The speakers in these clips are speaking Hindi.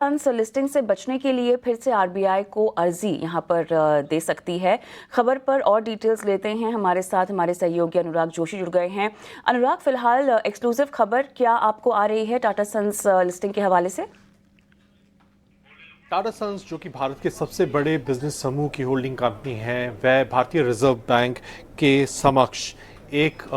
फंड्स लिस्टिंग से बचने के लिए फिर से आरबीआई को अर्जी यहां पर दे सकती है। खबर पर और डिटेल्स लेते हैं। हमारे साथ हमारे सहयोगी अनुराग जोशी जुड़ गए हैं। अनुराग, फिलहाल एक्सक्लूसिव खबर क्या आपको आ रही है टाटा सन्स लिस्टिंग के हवाले से? टाटा सन्स जो कि भारत के सबसे बड़े बिजनेस समूह की होल्डिंग कंपनी है, वह भारतीय रिजर्व बैंक के समक्ष एक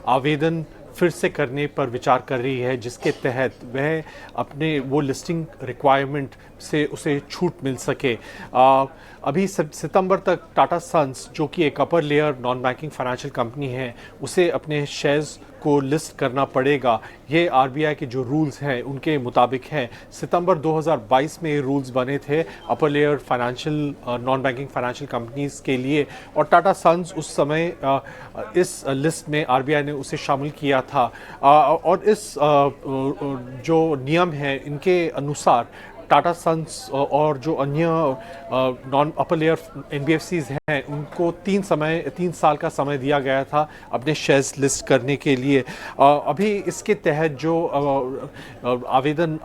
आवेदन फिर से करने पर विचार कर रही है, जिसके तहत वह अपने वो लिस्टिंग रिक्वायरमेंट से उसे छूट मिल सके। अभी सितंबर तक टाटा सन्स जो कि एक upper layer non banking financial company है, उसे अपने शेयर्स को लिस्ट करना पड़ेगा। ये आरबीआई के जो रूल्स हैं उनके मुताबिक है। सितंबर 2022 में ये रूल्स बने थे upper layer financial non banking financial companies के लिए, और टाटा सन्स उस समय इस लिस्ट में आरबीआई ने उसे शामिल किया था। और इस जो नियम है इनके अनुसार टाटा सन्स और जो अन्य नॉन अपर लेयर एनबीएफसीज हैं उनको 3 साल का समय दिया गया था अपने शेयर्स लिस्ट करने के लिए। अभी इसके तहत जो आवेदन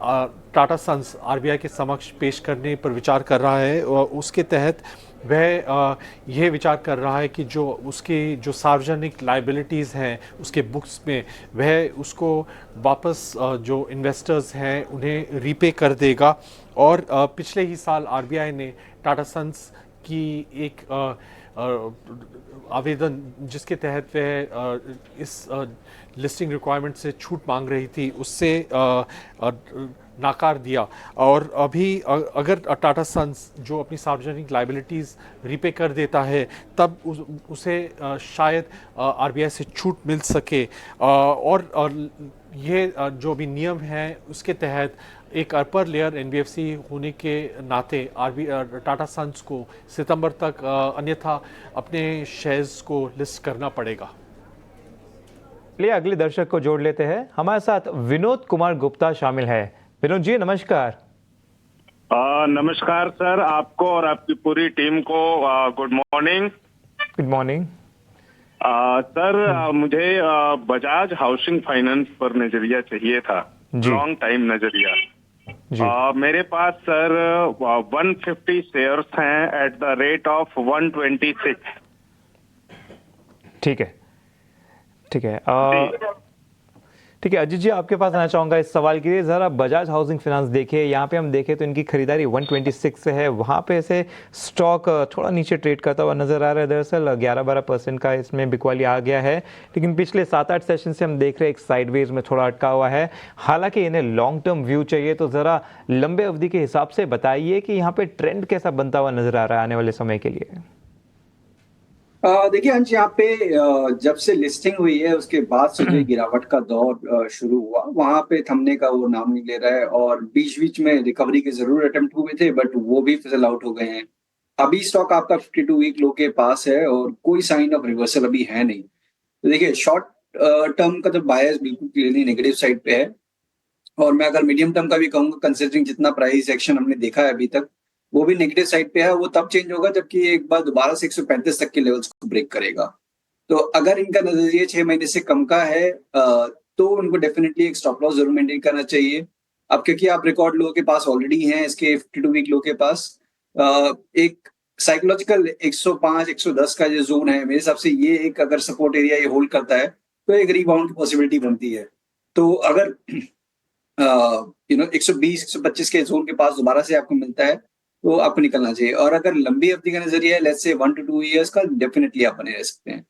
टाटा सन्स आरबीआई के समक्ष पेश करने पर विचार कर रहा है, उसके तहत वह यह विचार कर रहा है कि जो उसकी जो सार्वजनिक लाइबिलिटीज़ हैं उसके बुक्स में वह उसको वापस जो इन्वेस्टर्स हैं उन्हें रीपे कर देगा। और पिछले ही साल आरबीआई ने टाटा सन्स की एक आवेदन जिसके तहत वह इस लिस्टिंग रिक्वायरमेंट से छूट मांग रही थी, उससे नाकार दिया। और अभी अगर टाटा सन्स जो अपनी सार्वजनिक लाइबिलिटीज़ रीपे कर देता है तब उसे शायद आरबीआई से छूट मिल सके। और ये जो अभी नियम है उसके तहत एक अपर लेयर एनबीएफसी होने के नाते टाटा सन्स को सितंबर तक अन्यथा अपने शेयर्स को लिस्ट करना पड़ेगा। चलिए अगले दर्शक को जोड़ लेते हैं। हमारे साथ विनोद कुमार गुप्ता शामिल है। विनोद जी नमस्कार। नमस्कार सर, आपको और आपकी पूरी टीम को good morning. Good morning sir, मुझे बजाज हाउसिंग फाइनेंस पर नजरिया चाहिए था, लॉन्ग टाइम नजरिया। मेरे पास सर 150 शेयर्स हैं एट द रेट ऑफ 126। ठीक है ठीक है अजीत जी, आपके पास आना चाहूंगा इस सवाल के लिए। जरा बजाज हाउसिंग फाइनेंस देखिए, यहाँ पे हम देखें तो इनकी खरीदारी 126 से है। वहाँ पे से स्टॉक थोड़ा नीचे ट्रेड करता हुआ नजर आ रहा है। दरअसल 11-12% का इसमें बिकवाली आ गया है, लेकिन पिछले 7-8 सेशन से हम देख रहे हैं एक साइडवेज में थोड़ा अटका हुआ है। हालांकि इन्हें लॉन्ग टर्म व्यू चाहिए, तो जरा लंबे अवधि के हिसाब से बताइए कि यहाँ पे ट्रेंड कैसा बनता हुआ नजर आ रहा है आने वाले समय के लिए। देखिए अंश, यहाँ पे जब से लिस्टिंग हुई है उसके बाद से जो गिरावट का दौर शुरू हुआ, वहां पे थमने का वो नाम नहीं ले रहा है। और बीच बीच में रिकवरी के जरूर अटेम्प्ट हुए थे, बट वो भी फिसल आउट हो गए हैं। अभी स्टॉक आपका 52 वीक लो के पास है और कोई साइन ऑफ रिवर्सल अभी है नहीं। तो देखिए शॉर्ट टर्म का तो बायस बिल्कुल क्लियरली नेगेटिव साइड पे है। और मैं अगर मीडियम टर्म का भी कहूंगा, कंसिडरिंग जितना प्राइस एक्शन हमने देखा है अभी तक, वो भी नेगेटिव साइड पे है। वो तब चेंज होगा जबकि एक बार दोबारा से 135 तक के लेवल्स को ब्रेक करेगा। तो अगर इनका नजरिया 6 महीने से कम का है तो उनको डेफिनेटली एक स्टॉप लॉस जरूर मेंटेन करना चाहिए। अब क्योंकि आप रिकॉर्ड लो के पास ऑलरेडी हैं, इसके 52 वीक लो के पास एक साइकोलॉजिकल 105 110 का जो जोन है, मेरे हिसाब से ये एक अगर सपोर्ट एरिया ये होल्ड करता है तो एक रिबाउंड की पॉसिबिलिटी बनती है। तो अगर 120 125 के जोन के पास दोबारा से आपको मिलता है तो आपको निकलना चाहिए। और अगर लंबी अवधि का नजरिया है, लेट्स से 1 to 2 ईयर्स का, डेफिनेटली आप बने रह सकते हैं।